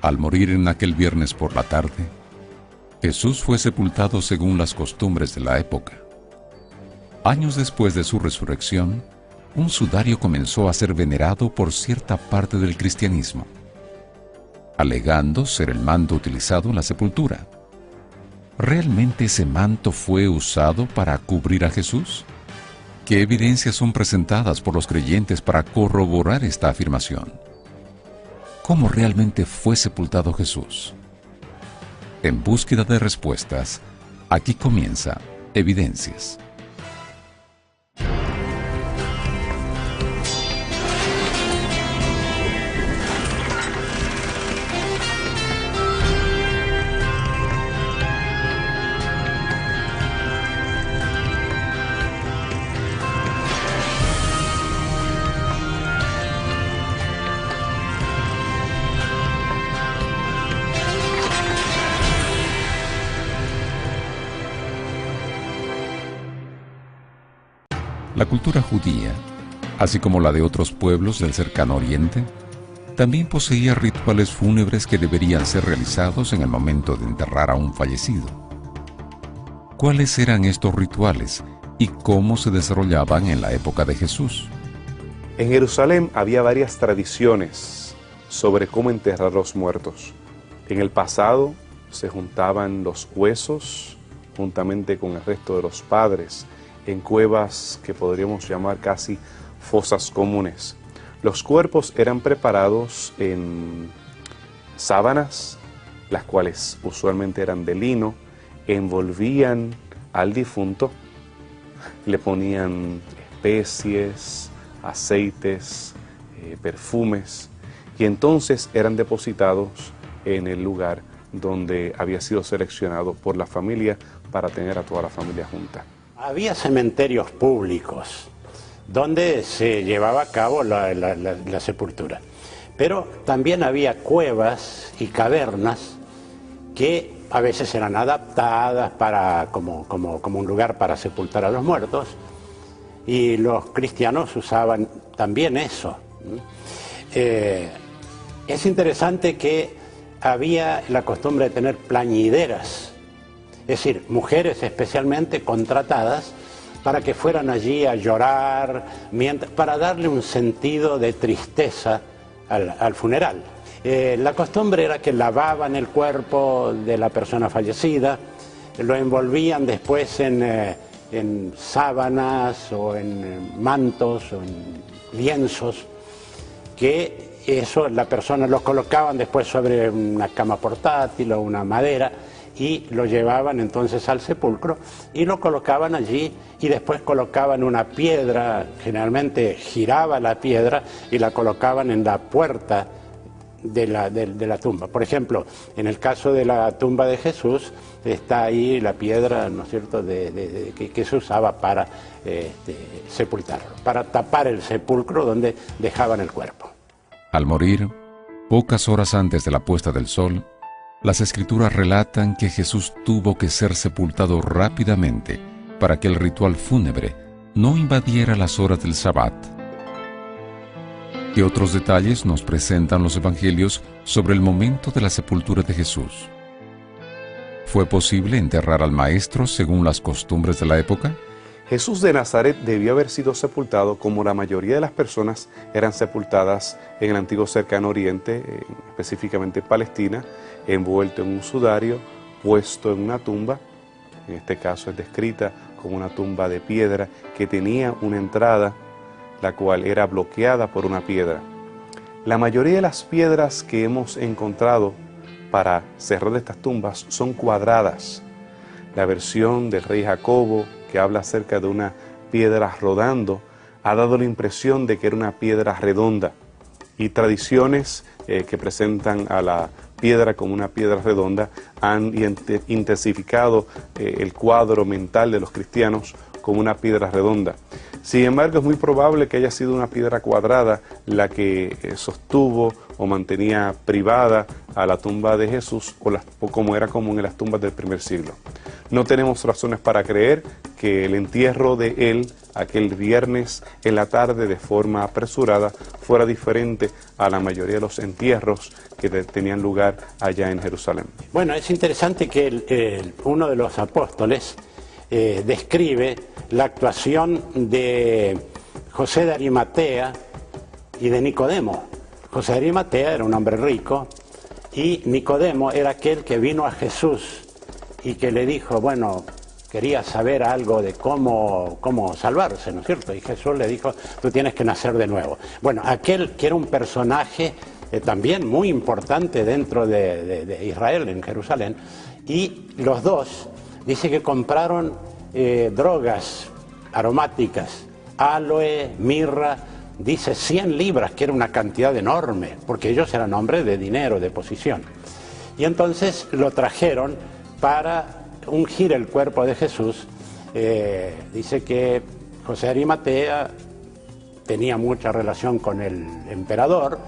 Al morir en aquel viernes por la tarde, Jesús fue sepultado según las costumbres de la época. Años después de su resurrección, un sudario comenzó a ser venerado por cierta parte del cristianismo, alegando ser el manto utilizado en la sepultura. ¿Realmente ese manto fue usado para cubrir a Jesús? ¿Qué evidencias son presentadas por los creyentes para corroborar esta afirmación? ¿Cómo realmente fue sepultado Jesús? En búsqueda de respuestas, aquí comienza Evidencias. La cultura judía, así como la de otros pueblos del cercano oriente, también poseía rituales fúnebres que deberían ser realizados en el momento de enterrar a un fallecido. ¿Cuáles eran estos rituales y cómo se desarrollaban en la época de Jesús? En Jerusalén había varias tradiciones sobre cómo enterrar a los muertos. En el pasado se juntaban los huesos juntamente con el resto de los padres en cuevas que podríamos llamar casi fosas comunes. Los cuerpos eran preparados en sábanas, las cuales usualmente eran de lino, envolvían al difunto, le ponían especies, aceites, perfumes, y entonces eran depositados en el lugar donde había sido seleccionado por la familia para tener a toda la familia junta. Había cementerios públicos donde se llevaba a cabo la sepultura, pero también había cuevas y cavernas que a veces eran adaptadas como un lugar para sepultar a los muertos, y los cristianos usaban también eso. Es interesante que había la costumbre de tener plañideras, es decir, mujeres especialmente contratadas para que fueran allí a llorar, para darle un sentido de tristeza al funeral. La costumbre era que lavaban el cuerpo de la persona fallecida, lo envolvían después en sábanas o en mantos o en lienzos, que eso la persona los colocaban después sobre una cama portátil o una madera, y lo llevaban entonces al sepulcro y lo colocaban allí, y después colocaban una piedra, generalmente giraba la piedra y la colocaban en la puerta de la tumba. Por ejemplo, en el caso de la tumba de Jesús está ahí la piedra, ¿no es cierto?, que se usaba para sepultarlo, para tapar el sepulcro donde dejaban el cuerpo. Al morir, pocas horas antes de la puesta del sol, las Escrituras relatan que Jesús tuvo que ser sepultado rápidamente para que el ritual fúnebre no invadiera las horas del Sabbat. ¿Qué otros detalles nos presentan los evangelios sobre el momento de la sepultura de Jesús? ¿Fue posible enterrar al Maestro según las costumbres de la época? Jesús de Nazaret debió haber sido sepultado como la mayoría de las personas eran sepultadas en el antiguo cercano oriente, específicamente Palestina, envuelto en un sudario, puesto en una tumba. En este caso es descrita como una tumba de piedra que tenía una entrada, la cual era bloqueada por una piedra. La mayoría de las piedras que hemos encontrado para cerrar estas tumbas son cuadradas. La versión del rey Jacobo, que habla acerca de una piedra rodando, ha dado la impresión de que era una piedra redonda. Y tradiciones que presentan a la piedra como una piedra redonda han intensificado el cuadro mental de los cristianos como una piedra redonda. Sin embargo, es muy probable que haya sido una piedra cuadrada la que sostuvo o mantenía privada a la tumba de Jesús, o como era común en las tumbas del primer siglo. No tenemos razones para creer que el entierro de él aquel viernes en la tarde de forma apresurada fuera diferente a la mayoría de los entierros que tenían lugar allá en Jerusalén. Bueno, es interesante que uno de los apóstoles describe la actuación de José de Arimatea y de Nicodemo. José de Arimatea era un hombre rico y Nicodemo era aquel que vino a Jesús y que le dijo, bueno, quería saber algo de cómo salvarse, ¿no es cierto? Y Jesús le dijo, tú tienes que nacer de nuevo. Bueno, aquel que era un personaje también muy importante dentro de Israel, en Jerusalén, y los dos, dice que compraron drogas aromáticas, aloe, mirra, dice 100 libras, que era una cantidad enorme, porque ellos eran hombres de dinero, de posición. Y entonces lo trajeron para ungir el cuerpo de Jesús. Dice que José de Arimatea tenía mucha relación con el emperador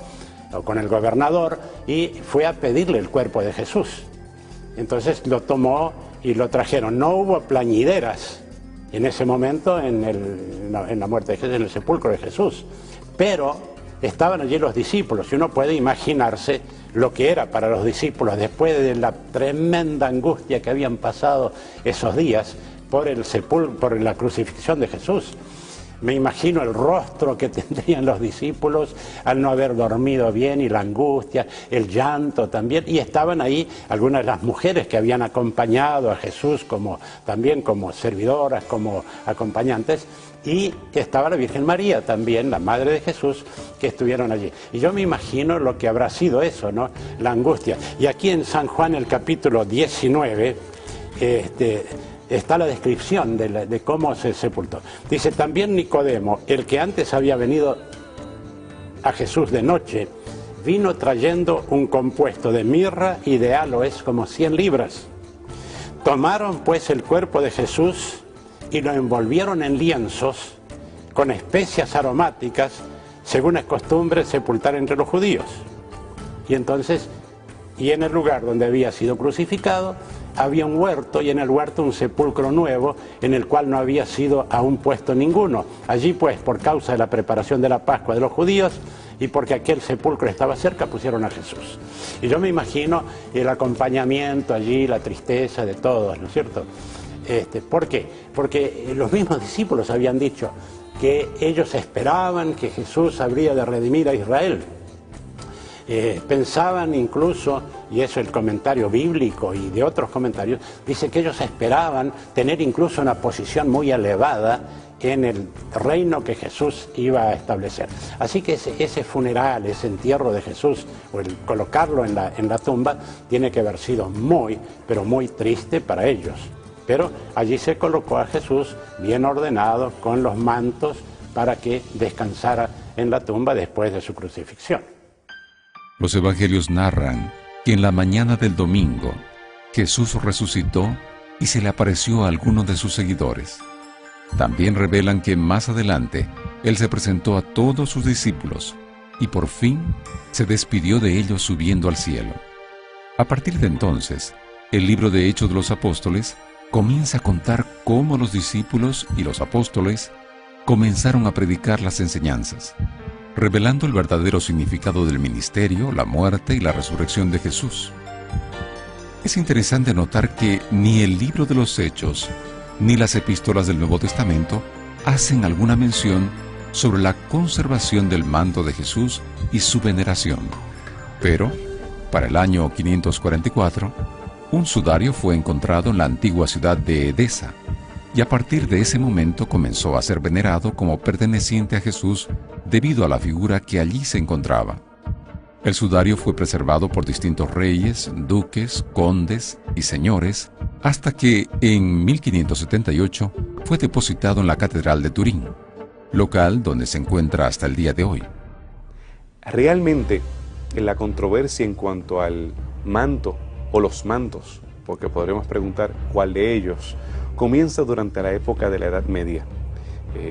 o con el gobernador y fue a pedirle el cuerpo de Jesús. Entonces lo tomó y lo trajeron. No hubo plañideras en ese momento en la muerte de Jesús, en el sepulcro de Jesús, pero estaban allí los discípulos y uno puede imaginarse lo que era para los discípulos después de la tremenda angustia que habían pasado esos días por la crucifixión de Jesús. Me imagino el rostro que tendrían los discípulos al no haber dormido bien y la angustia, el llanto también. Y estaban ahí algunas de las mujeres que habían acompañado a Jesús también como servidoras, como acompañantes. Y estaba la Virgen María también, la Madre de Jesús, que estuvieron allí. Y yo me imagino lo que habrá sido eso, ¿no? La angustia. Y aquí en San Juan, el capítulo 19, está la descripción de cómo se sepultó. Dice, también Nicodemo, el que antes había venido a Jesús de noche, vino trayendo un compuesto de mirra y de aloes como 100 libras. Tomaron pues el cuerpo de Jesús y lo envolvieron en lienzos con especias aromáticas, según es costumbre sepultar entre los judíos. Y entonces, en el lugar donde había sido crucificado, había un huerto, y en el huerto un sepulcro nuevo, en el cual no había sido aún puesto ninguno. Allí pues, por causa de la preparación de la Pascua de los judíos, y porque aquel sepulcro estaba cerca, pusieron a Jesús. Y yo me imagino el acompañamiento allí, la tristeza de todos, ¿no es cierto? ¿Por qué? Porque los mismos discípulos habían dicho que ellos esperaban que Jesús habría de redimir a Israel. Pensaban incluso, y eso es el comentario bíblico y de otros comentarios, dice que ellos esperaban tener incluso una posición muy elevada en el reino que Jesús iba a establecer. Así que ese funeral, ese entierro de Jesús, o el colocarlo en la tumba, tiene que haber sido muy, pero muy triste para ellos. Pero allí se colocó a Jesús bien ordenado, con los mantos, para que descansara en la tumba después de su crucifixión. Los evangelios narran que en la mañana del domingo Jesús resucitó y se le apareció a algunos de sus seguidores. También revelan que más adelante Él se presentó a todos sus discípulos y por fin se despidió de ellos subiendo al cielo. A partir de entonces, el libro de Hechos de los Apóstoles comienza a contar cómo los discípulos y los apóstoles comenzaron a predicar las enseñanzas, revelando el verdadero significado del ministerio, la muerte y la resurrección de Jesús. Es interesante notar que ni el libro de los Hechos ni las epístolas del Nuevo Testamento hacen alguna mención sobre la conservación del manto de Jesús y su veneración. Pero, para el año 544, un sudario fue encontrado en la antigua ciudad de Edesa, y a partir de ese momento comenzó a ser venerado como perteneciente a Jesús debido a la figura que allí se encontraba. El sudario fue preservado por distintos reyes, duques, condes y señores, hasta que en 1578 fue depositado en la Catedral de Turín, local donde se encuentra hasta el día de hoy. Realmente, en la controversia en cuanto al manto o los mantos, porque podremos preguntar cuál de ellos, comienza durante la época de la Edad Media.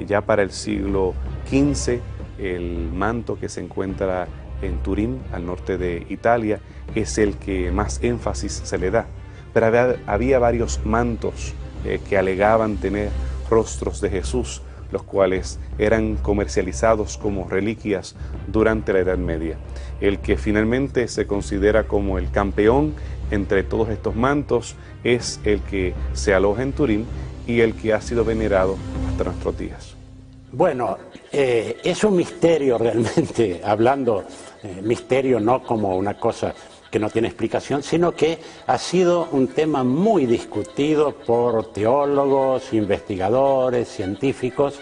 Ya para el siglo XV, el manto que se encuentra en Turín, al norte de Italia, es el que más énfasis se le da. pero había varios mantos que alegaban tener rostros de Jesús, los cuales eran comercializados como reliquias durante la Edad Media. El que finalmente se considera como el campeón entre todos estos mantos es el que se aloja en Turín y el que ha sido venerado hasta nuestros días. Bueno, es un misterio realmente, hablando misterio no como una cosa que no tiene explicación, sino que ha sido un tema muy discutido por teólogos, investigadores, científicos,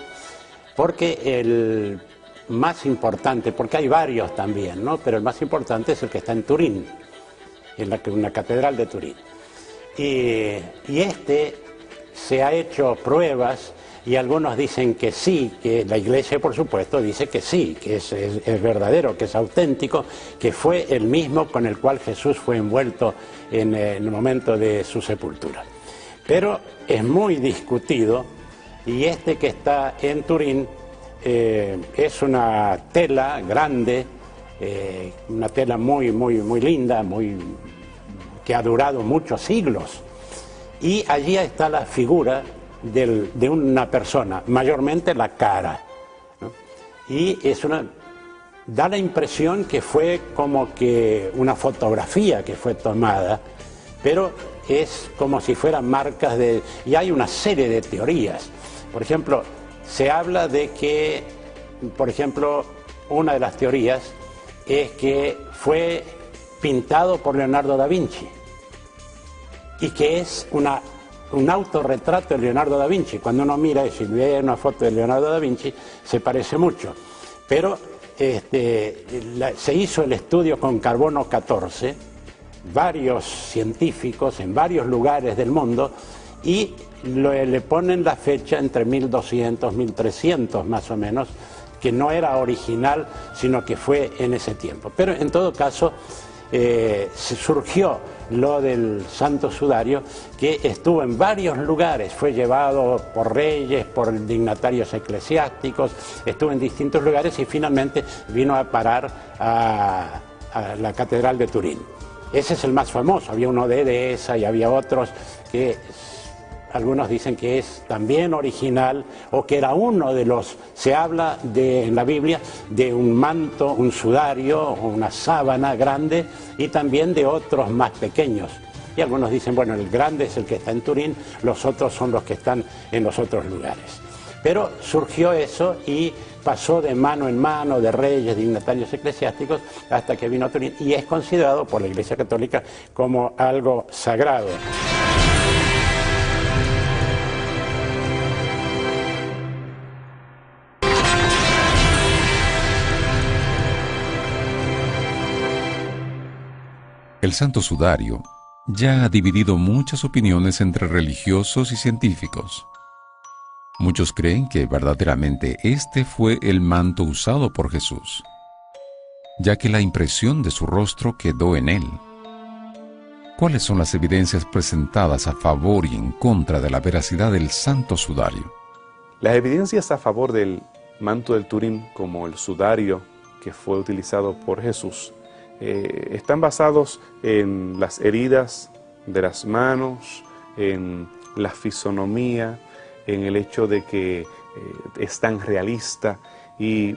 porque el más importante, porque hay varios también, ¿no? Pero el más importante es el que está en Turín, en la catedral de Turín. Y se ha hecho pruebas y algunos dicen que sí, que la Iglesia por supuesto dice que sí, que es verdadero, que es auténtico, que fue el mismo con el cual Jesús fue envuelto en el momento de su sepultura. Pero es muy discutido y que está en Turín es una tela grande, una tela muy linda, que ha durado muchos siglos. Y allí está la figura de una persona, mayormente la cara, ¿no? Y da la impresión que fue como que una fotografía que fue tomada, pero es como si fueran marcas de... Y hay una serie de teorías. Por ejemplo, se habla de que, por ejemplo, una de las teorías es que fue pintado por Leonardo da Vinci y que es un autorretrato de Leonardo da Vinci. Cuando uno mira eso y ve una foto de Leonardo da Vinci, se parece mucho. Pero se hizo el estudio con carbono 14, varios científicos en varios lugares del mundo, y le ponen la fecha entre 1200, 1300 más o menos, que no era original, sino que fue en ese tiempo. Pero en todo caso, surgió lo del Santo Sudario, que estuvo en varios lugares, fue llevado por reyes, por dignatarios eclesiásticos, estuvo en distintos lugares y finalmente vino a parar a la Catedral de Turín. Ese es el más famoso, había uno de Edesa y había otros que algunos dicen que es también original o que era uno de los, se habla en la Biblia de un manto, un sudario, una sábana grande y también de otros más pequeños. Y algunos dicen, bueno, el grande es el que está en Turín, los otros son los que están en los otros lugares. Pero surgió eso y pasó de mano en mano de reyes, dignatarios eclesiásticos, hasta que vino a Turín y es considerado por la Iglesia Católica como algo sagrado. El Santo Sudario ya ha dividido muchas opiniones entre religiosos y científicos. Muchos creen que verdaderamente este fue el manto usado por Jesús, ya que la impresión de su rostro quedó en él. ¿Cuáles son las evidencias presentadas a favor y en contra de la veracidad del Santo Sudario? Las evidencias a favor del manto del Turín, como el sudario que fue utilizado por Jesús, están basados en las heridas de las manos, en la fisonomía, en el hecho de que es tan realista y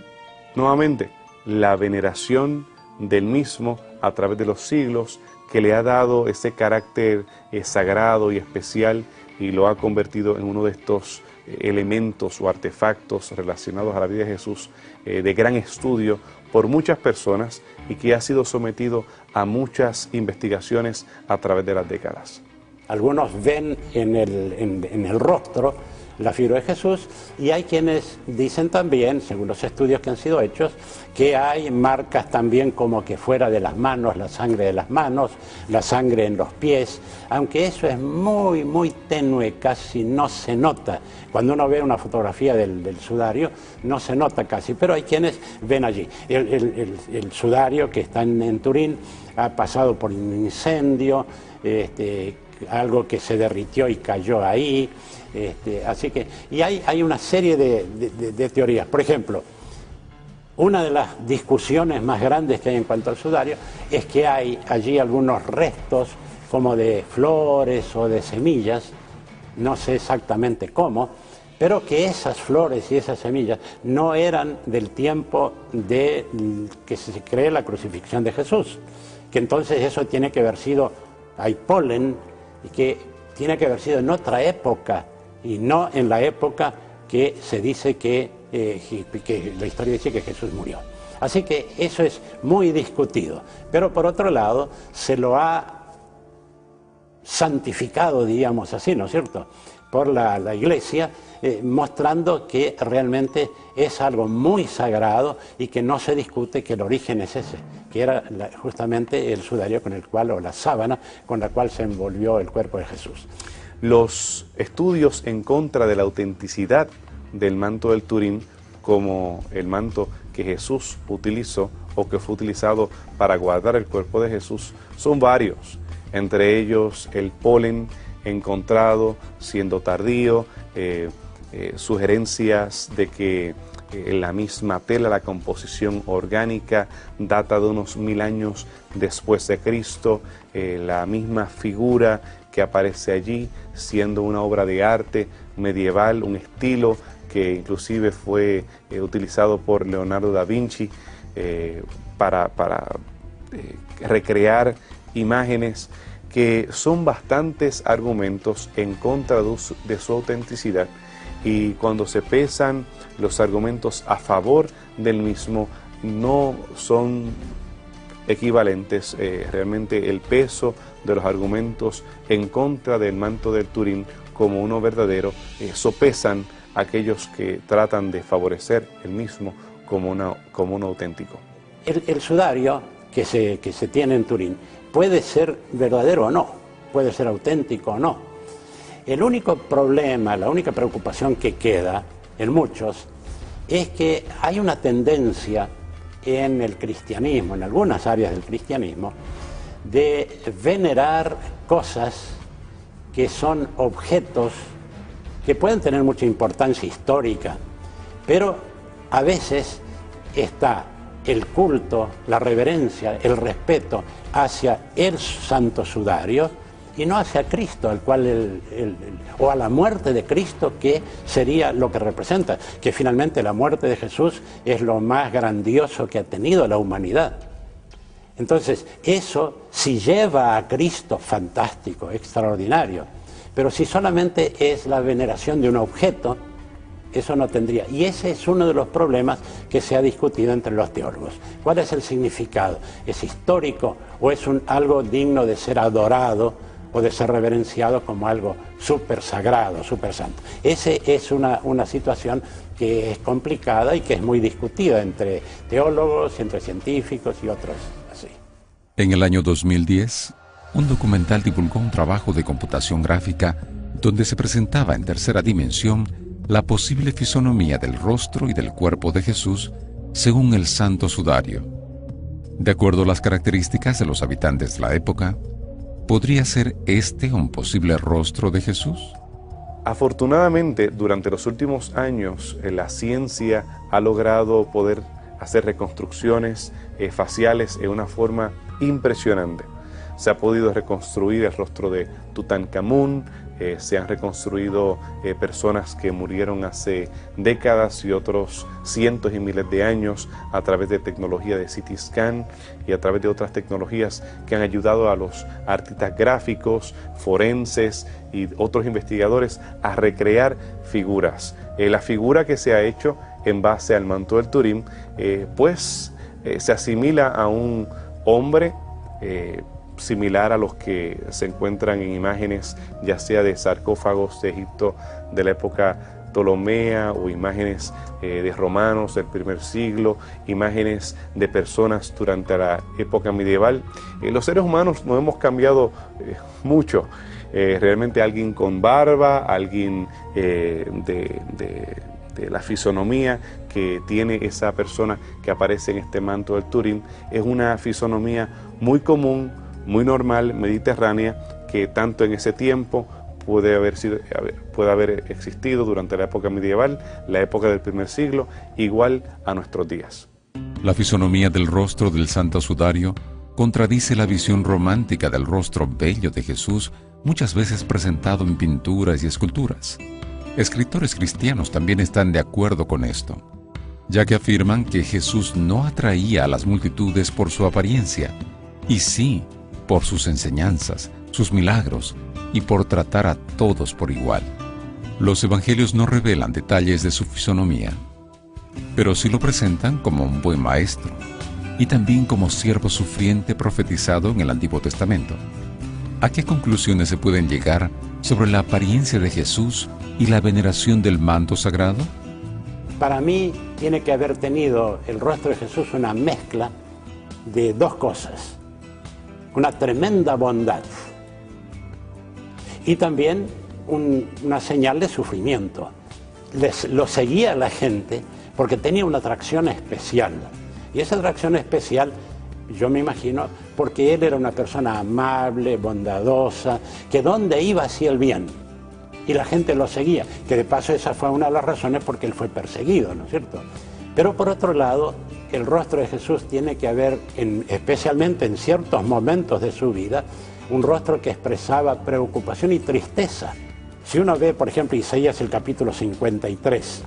nuevamente la veneración del mismo a través de los siglos que le ha dado ese carácter sagrado y especial y lo ha convertido en uno de estos elementos o artefactos relacionados a la vida de Jesús de gran estudio por muchas personas y que ha sido sometido a muchas investigaciones a través de las décadas. Algunos ven en el rostro la figura de Jesús y hay quienes dicen también, según los estudios que han sido hechos, que hay marcas también como que fuera de las manos, la sangre de las manos, la sangre en los pies, aunque eso es muy tenue, casi no se nota. Cuando uno ve una fotografía del sudario no se nota casi, pero hay quienes ven allí. El sudario que está en Turín ha pasado por un incendio, algo que se derritió y cayó ahí, así que, y hay una serie de teorías. Por ejemplo, una de las discusiones más grandes que hay en cuanto al sudario es que hay allí algunos restos como de flores o de semillas, no sé exactamente cómo, pero que esas flores y esas semillas no eran del tiempo de que se cree la crucifixión de Jesús, que entonces eso tiene que haber sido, hay polen, y que tiene que haber sido en otra época, y no en la época que se dice que la historia dice que Jesús murió. Así que eso es muy discutido, pero por otro lado se lo ha santificado, digamos así, ¿no es cierto?, por la Iglesia, mostrando que realmente es algo muy sagrado y que no se discute, que el origen es ese, que era justamente el sudario con el cual, o la sábana con la cual se envolvió el cuerpo de Jesús. Los estudios en contra de la autenticidad del manto del Turín, como el manto que Jesús utilizó o que fue utilizado para guardar el cuerpo de Jesús, son varios, entre ellos el polen encontrado siendo tardío, sugerencias de que la misma tela, la composición orgánica, data de unos 1000 años después de Cristo, la misma figura que aparece allí siendo una obra de arte medieval, un estilo que inclusive fue utilizado por Leonardo da Vinci para recrear imágenes, que son bastantes argumentos en contra de su autenticidad, y cuando se pesan los argumentos a favor del mismo no son equivalentes. Realmente el peso de los argumentos en contra del manto del Turín como uno verdadero sopesan a aquellos que tratan de favorecer el mismo como uno auténtico. El sudario que se tiene en Turín puede ser verdadero o no, puede ser auténtico o no. El único problema, la única preocupación que queda en muchos es que hay una tendencia en el cristianismo, en algunas áreas del cristianismo, de venerar cosas que son objetos que pueden tener mucha importancia histórica, pero a veces está el culto, la reverencia, el respeto hacia el santo sudario y no hacia Cristo, al cual o a la muerte de Cristo, que sería lo que representa, que finalmente la muerte de Jesús es lo más grandioso que ha tenido la humanidad. Entonces, eso si lleva a Cristo, fantástico, extraordinario, pero si solamente es la veneración de un objeto, eso no tendría. Y ese es uno de los problemas que se ha discutido entre los teólogos. ¿Cuál es el significado? ¿Es histórico o es algo digno de ser adorado o de ser reverenciado como algo súper sagrado, súper santo? Esa es una situación que es complicada y que es muy discutida entre teólogos, entre científicos y otros así. En el año 2010, un documental divulgó un trabajo de computación gráfica donde se presentaba en tercera dimensión la posible fisonomía del rostro y del cuerpo de Jesús según el santo sudario. De acuerdo a las características de los habitantes de la época, ¿podría ser este un posible rostro de Jesús? Afortunadamente, durante los últimos años, la ciencia ha logrado poder hacer reconstrucciones faciales en una forma impresionante. Se ha podido reconstruir el rostro de Tutankamón, se han reconstruido personas que murieron hace décadas y otros cientos y miles de años a través de tecnología de CT scan y a través de otras tecnologías que han ayudado a los artistas gráficos, forenses y otros investigadores a recrear figuras. La figura que se ha hecho en base al manto del Turín, se asimila a un hombre similar a los que se encuentran en imágenes ya sea de sarcófagos de Egipto de la época ptolomea o imágenes de romanos del primer siglo, imágenes de personas durante la época medieval. Los seres humanos no hemos cambiado mucho. Realmente alguien con barba, alguien de la fisonomía que tiene esa persona que aparece en este manto del Turín, es una fisonomía muy común, muy normal, mediterránea, que tanto en ese tiempo puede haber existido durante la época medieval, la época del primer siglo, igual a nuestros días. La fisonomía del rostro del santo sudario contradice la visión romántica del rostro bello de Jesús, muchas veces presentado en pinturas y esculturas. Escritores cristianos también están de acuerdo con esto, ya que afirman que Jesús no atraía a las multitudes por su apariencia, y sí por sus enseñanzas, sus milagros, y por tratar a todos por igual. Los evangelios no revelan detalles de su fisonomía, pero sí lo presentan como un buen maestro, y también como siervo sufriente profetizado en el Antiguo Testamento. ¿A qué conclusiones se pueden llegar sobre la apariencia de Jesús y la veneración del manto sagrado? Para mí tiene que haber tenido el rostro de Jesús una mezcla de dos cosas. Una tremenda bondad y también una señal de sufrimiento. Lo seguía la gente porque tenía una atracción especial. Y esa atracción especial, yo me imagino, porque él era una persona amable, bondadosa, que donde iba hacía el bien. Y la gente lo seguía, que de paso esa fue una de las razones por que él fue perseguido, ¿no es cierto? Pero por otro lado, el rostro de Jesús tiene que haber, especialmente en ciertos momentos de su vida, un rostro que expresaba preocupación y tristeza. Si uno ve, por ejemplo, Isaías el capítulo 53,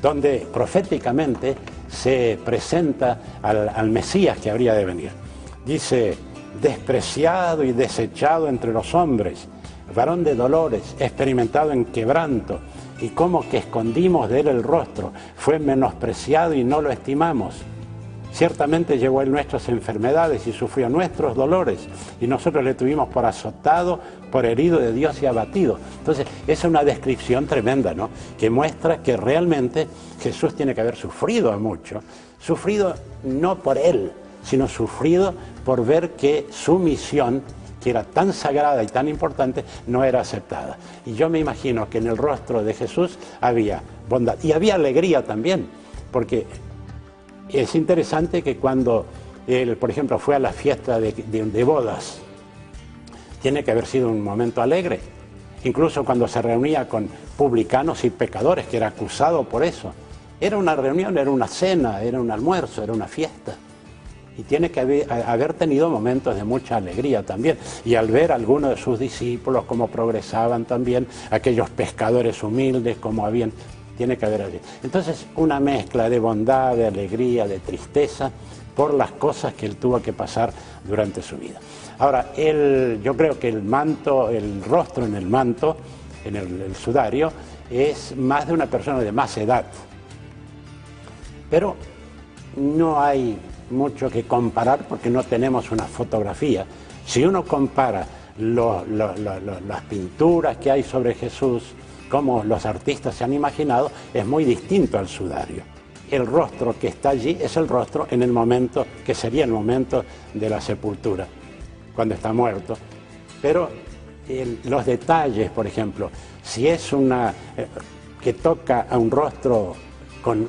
donde proféticamente se presenta al Mesías que habría de venir. Dice, despreciado y desechado entre los hombres, varón de dolores, experimentado en quebranto, y como que escondimos de él el rostro, fue menospreciado y no lo estimamos. Ciertamente llevó él nuestras enfermedades y sufrió nuestros dolores, y nosotros le tuvimos por azotado, por herido de Dios y abatido. Entonces, esa es una descripción tremenda, ¿no? Que muestra que realmente Jesús tiene que haber sufrido mucho, sufrido no por él, sino sufrido por ver que su misión, que era tan sagrada y tan importante, no era aceptada. Y yo me imagino que en el rostro de Jesús había bondad y había alegría también, porque es interesante que cuando él, por ejemplo, fue a la fiesta de bodas, tiene que haber sido un momento alegre. Incluso cuando se reunía con publicanos y pecadores, que era acusado por eso. Era una reunión, era una cena, era un almuerzo, era una fiesta. Y tiene que haber tenido momentos de mucha alegría también. Y al ver a algunos de sus discípulos cómo progresaban también, aquellos pescadores humildes, como habían, tiene que haber allí. Entonces, una mezcla de bondad, de alegría, de tristeza, por las cosas que él tuvo que pasar durante su vida. Ahora, yo creo que el manto, el rostro en el manto, en el sudario, es más de una persona de más edad. Pero no hay mucho que comparar porque no tenemos una fotografía. Si uno compara las pinturas que hay sobre Jesús, como los artistas se han imaginado, es muy distinto al sudario. El rostro que está allí es el rostro en el momento, que sería el momento de la sepultura, cuando está muerto. Pero los detalles, por ejemplo, si es una que toca a un rostro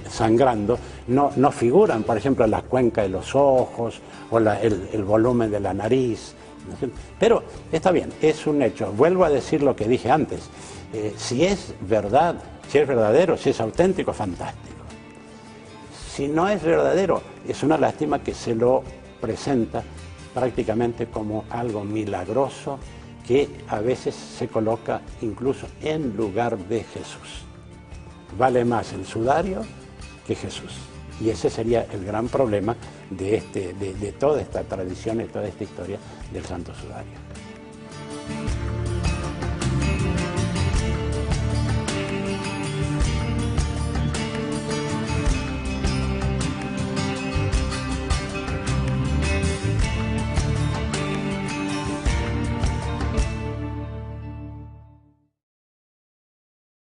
sangrando, no figuran, por ejemplo, la cuenca de los ojos o el volumen de la nariz. Pero está bien, es un hecho. Vuelvo a decir lo que dije antes. Si es verdad, si es verdadero, si es auténtico, fantástico. Si no es verdadero, es una lástima que se lo presenta prácticamente como algo milagroso que a veces se coloca incluso en lugar de Jesús. Vale más el sudario que Jesús. Y ese sería el gran problema de toda esta tradición y toda esta historia del Santo Sudario.